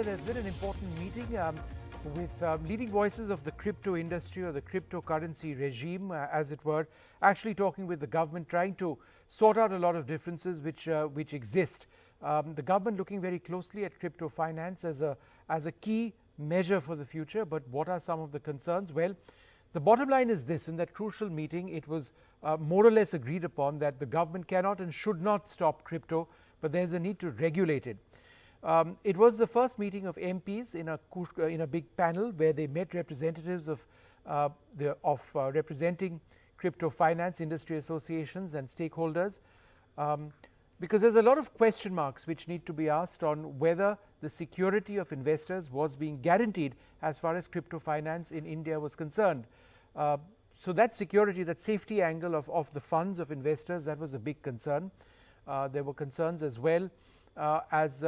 there's been an important meeting with leading voices of the crypto industry or the cryptocurrency regime, as it were, actually talking with the government, trying to sort out a lot of differences which exist. The government looking very closely at crypto finance as a key measure for the future. But what are some of the concerns? Well, the bottom line is this: in that crucial meeting, it was more or less agreed upon that the government cannot and should not stop crypto, but there's a need to regulate it. It was the first meeting of MPs in a big panel where they met representatives of representing crypto finance industry associations and stakeholders, because there's a lot of question marks which need to be asked on whether the security of investors was being guaranteed as far as crypto finance in India was concerned. So that security, that safety angle of the funds of investors, that was a big concern. There were concerns as well as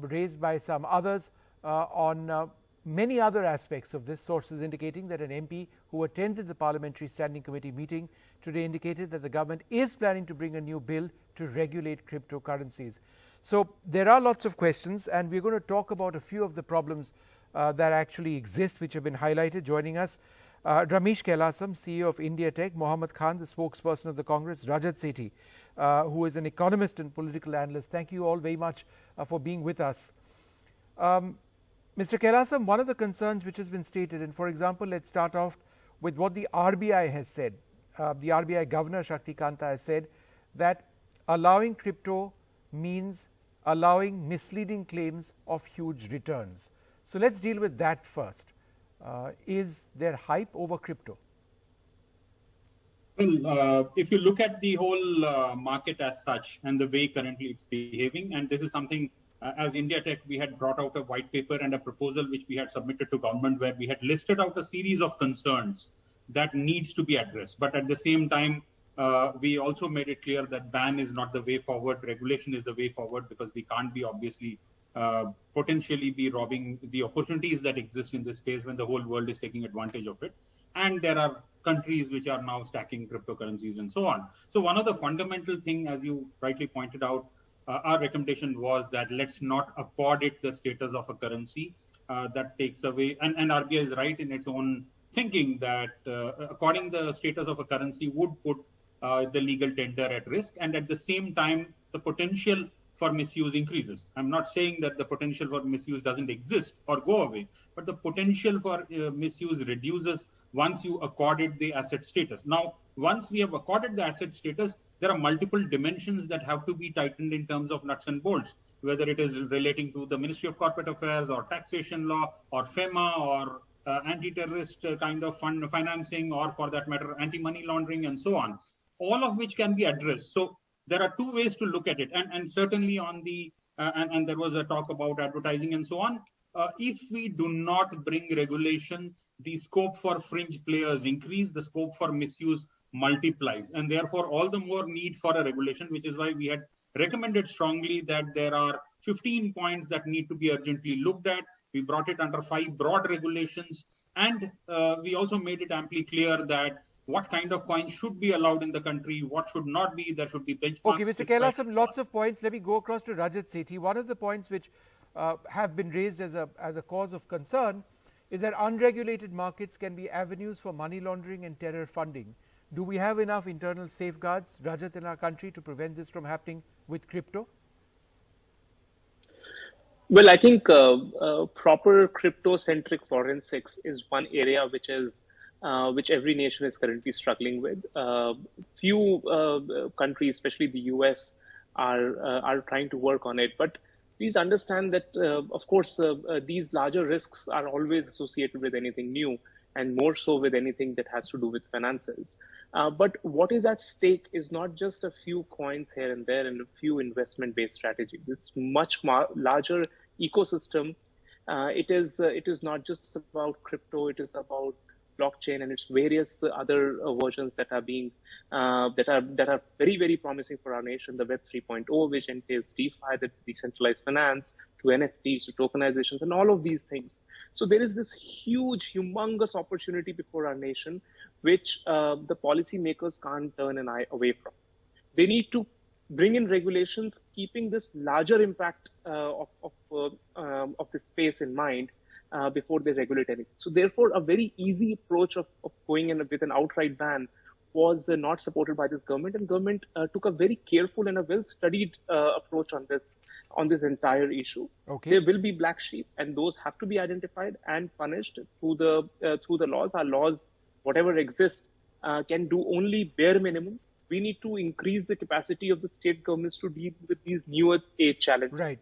raised by some others on many other aspects of this. Sources indicating that an MP who attended the Parliamentary Standing Committee meeting today indicated that the government is planning to bring a new bill to regulate cryptocurrencies. So there are lots of questions, and we're going to talk about a few of the problems that actually exist, which have been highlighted. Joining us, Ramesh Kailasam, CEO of India Tech; Mohammad Khan, the spokesperson of the Congress; Rajat Sethi, who is an economist and political analyst. Thank you all very much for being with us. Mr. Kailasam, one of the concerns which has been stated, and for example, let's start off with what the RBI has said. The RBI Governor Shaktikanta has said that allowing crypto means allowing misleading claims of huge returns. So let's deal with that first. Is there hype over crypto? Well, if you look at the whole market as such and the way currently it's behaving, and this is something as India Tech, we had brought out a white paper and a proposal which we had submitted to government where we had listed out a series of concerns that needs to be addressed. But at the same time, we also made it clear that ban is not the way forward, regulation is the way forward, because we can't be obviously potentially be robbing the opportunities that exist in this space when the whole world is taking advantage of it. And there are countries which are now stacking cryptocurrencies and so on. So one of the fundamental thing, as you rightly pointed out, our recommendation was that let's not accord it the status of a currency that takes away, and RBI is right in its own thinking that according the status of a currency would put the legal tender at risk, and at the same time the potential for misuse increases. I'm not saying that the potential for misuse doesn't exist or go away, but the potential for misuse reduces once you accorded the asset status. Now, once we have accorded the asset status, there are multiple dimensions that have to be tightened in terms of nuts and bolts, whether it is relating to the Ministry of Corporate Affairs or taxation law or FEMA or anti-terrorist kind of fund financing, or for that matter, anti-money laundering and so on, all of which can be addressed. So there are two ways to look at it. And certainly on the, and there was a talk about advertising and so on. If we do not bring regulation, the scope for fringe players increase, the scope for misuse multiplies, and therefore all the more need for a regulation, which is why we had recommended strongly that there are 15 points that need to be urgently looked at. We brought it under 5 broad regulations, and we also made it amply clear that what kind of coins should be allowed in the country, what should not be. There should be benchmarks. Okay, Mr. Kailasam, lots of points. Let me go across to Rajat Sethi. One of the points which have been raised as a cause of concern is that unregulated markets can be avenues for money laundering and terror funding. Do we have enough internal safeguards, Rajat, in our country to prevent this from happening with crypto? Well, I think proper crypto-centric forensics is one area which every nation is currently struggling with. Few countries, especially the US, are trying to work on it. But please understand that, of course, these larger risks are always associated with anything new, and more so with anything that has to do with finances. But what is at stake is not just a few coins here and there and a few investment-based strategies. It's much more larger ecosystem. It is not just about crypto. It is about blockchain and its various other versions that are being that are very, very promising for our nation. The Web 3.0, which entails DeFi, the decentralized finance, to NFTs, to tokenizations, and all of these things. So there is this huge, humongous opportunity before our nation, which the policymakers can't turn an eye away from. They need to bring in regulations, keeping this larger impact of this space in mind before they regulate anything. So therefore, a very easy approach of going in with an outright ban was not supported by this government, and government took a very careful and a well-studied approach on this entire issue. Okay. There will be black sheep, and those have to be identified and punished through the laws. Our laws, whatever exists, can do only bare minimum. We need to increase the capacity of the state governments to deal with these newer age challenges. Right.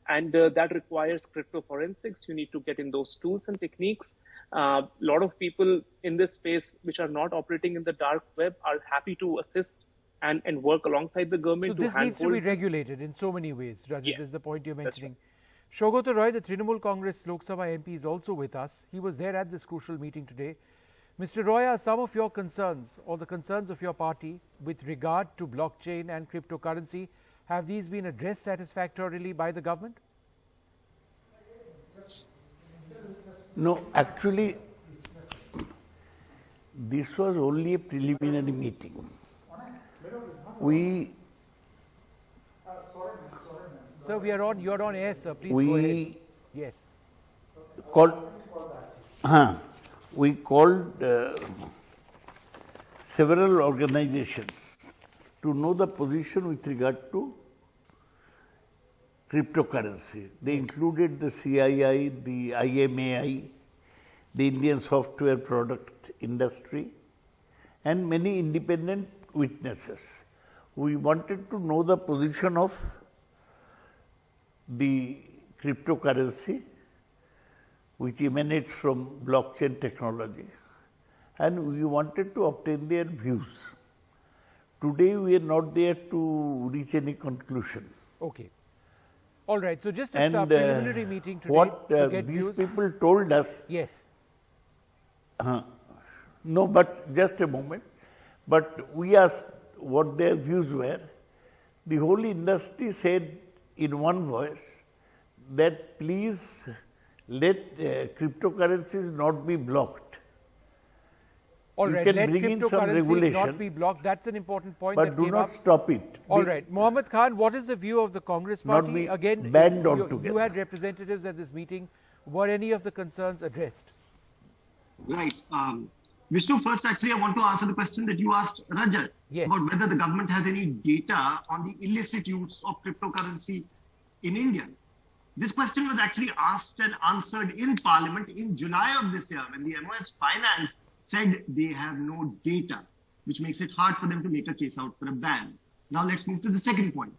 And that requires crypto forensics. You need to get in those tools and techniques. A lot of people in this space which are not operating in the dark web are happy to assist and work alongside the government. So this needs to be regulated in so many ways, Rajat. Yes, This is the point you're mentioning. right. Saugata Roy, the Trinamool Congress Lok Sabha MP, is also with us. He was there at this crucial meeting today. Mr. Roy, are some of your concerns or the concerns of your party with regard to blockchain and cryptocurrency, have these been addressed satisfactorily by the government? No, actually, this was only a preliminary meeting. Sir, you're on air, sir. Please go ahead. Yes. We called several organizations to know the position with regard to cryptocurrency. They included the CII, the IMAI, the Indian Software Product Industry, and many independent witnesses. We wanted to know the position of the cryptocurrency, which emanates from blockchain technology, and we wanted to obtain their views. Today, we are not there to reach any conclusion. Okay. All right. So just a preliminary meeting today what to get these views. people told us, Yes. no, but just a moment. But we asked what their views were. The whole industry said in one voice that please let cryptocurrencies not be blocked. All You right. can Let bring in some cryptocurrencies regulation, not be blocked. That's an important point but that do came not up. stop it. All right. Mohammed Khan, what is the view of the Congress Not party? be Again, banned you altogether. had representatives at this meeting. Were any of the concerns addressed? Right. Vishnu, first, actually, I want to answer the question that you asked Rajat Yes. about whether the government has any data on the illicit use of cryptocurrency in India. This question was actually asked and answered in Parliament in July of this year when the MOS Finance said they have no data, which makes it hard for them to make a case out for a ban. Now let's move to the second point.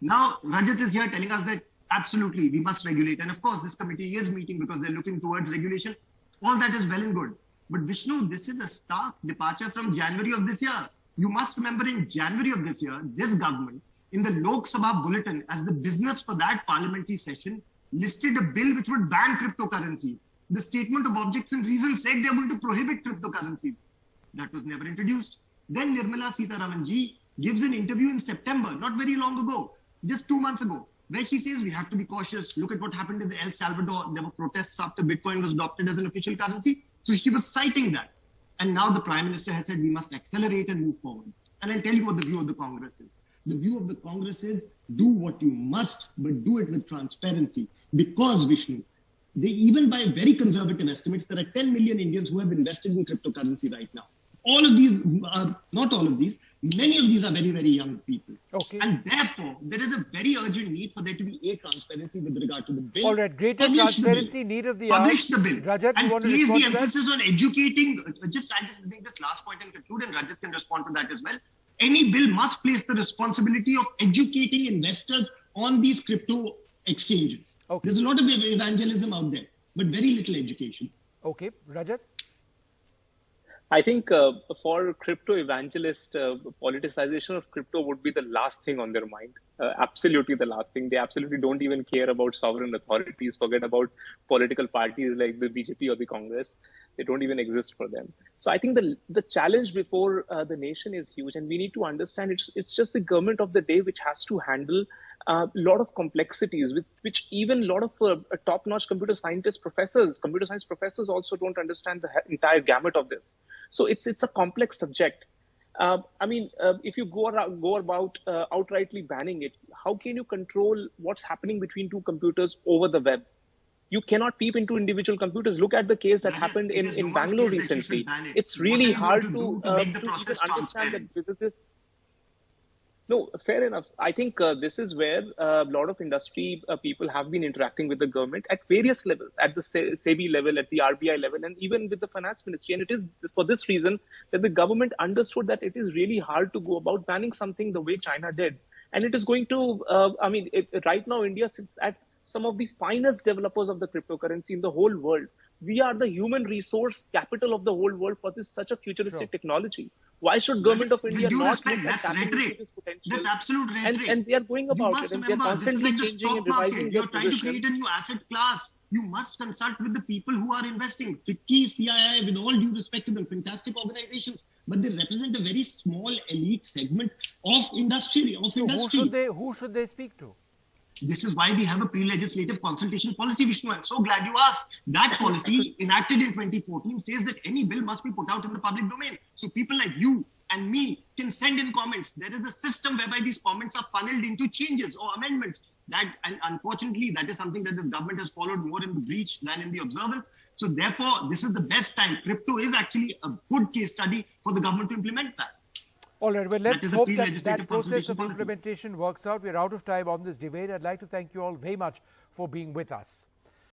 Now Rajat is here telling us that absolutely we must regulate. And of course, this committee is meeting because they're looking towards regulation. All that is well and good. But Vishnu, this is a stark departure from January of this year. You must remember in January of this year, this government in the Lok Sabha bulletin as the business for that parliamentary session listed a bill which would ban cryptocurrency. The statement of objects and reasons said they're going to prohibit cryptocurrencies. That was never introduced. Then Nirmala Sitharaman ji gives an interview in September, not very long ago, just 2 months ago, where she says we have to be cautious. Look at what happened in El Salvador. There were protests after Bitcoin was adopted as an official currency. So she was citing that. And now the Prime Minister has said we must accelerate and move forward. And I'll tell you what the view of the Congress is. The view of the Congress is do what you must, but do it with transparency. Because, Vishnu, even by very conservative estimates, there are 10 million Indians who have invested in cryptocurrency right now. All of these are, not all of these, many of these are very, very young people. Okay. And therefore, there is a very urgent need for there to be a transparency with regard to the bill. All right. Greater Publish the transparency, bill. need of the hour. Publish the bill. Rajat, you and want to please respond the to that? emphasis on educating. I just make this last point and conclude, and Rajat can respond to that as well. Any bill must place the responsibility of educating investors on these crypto exchanges. Okay. There's a lot of evangelism out there, but very little education. Okay. Rajat? I think for crypto evangelists, politicization of crypto would be the last thing on their mind. Absolutely the last thing. They absolutely don't even care about sovereign authorities, forget about political parties like the BJP or the Congress. They don't even exist for them. So I think the challenge before the nation is huge, and we need to understand it's just the government of the day which has to handle a lot of complexities, with which even a lot of top-notch computer science professors also don't understand the entire gamut of this. So it's a complex subject. If you go about outrightly banning it, how can you control what's happening between two computers over the web? You cannot peep into individual computers. Look at the case that happened in Bangalore recently. It's really hard to even understand that whether this. No, fair enough. I think this is where a lot of industry people have been interacting with the government at various levels, at the SEBI level, at the RBI level, and even with the finance ministry. And it is for this reason that the government understood that it is really hard to go about banning something the way China did. And it is going to, right now India sits at some of the finest developers of the cryptocurrency in the whole world. We are the human resource capital of the whole world for this such a futuristic technology. Why should government of India not look at tapping into this potential? That's absolute rhetoric. And they are going about it, and they are constantly changing and revising their You're trying to create a new asset class. You must consult with the people wwho are investing. FICCI, CII, with all due respect to them, fantastic organizations, but they represent a very small elite segment of industry. Who should they speak to? This is why we have a pre-legislative consultation policy, Vishnu. I'm so glad you asked. That policy, enacted in 2014, says that any bill must be put out in the public domain. So people like you and me can send in comments. There is a system whereby these comments are funneled into changes or amendments. And unfortunately, that is something that the government has followed more in the breach than in the observance. So therefore, this is the best time. Crypto is actually a good case study for the government to implement that. All right, well, let's hope that process of implementation works out. We're out of time on this debate. I'd like to thank you all very much for being with us.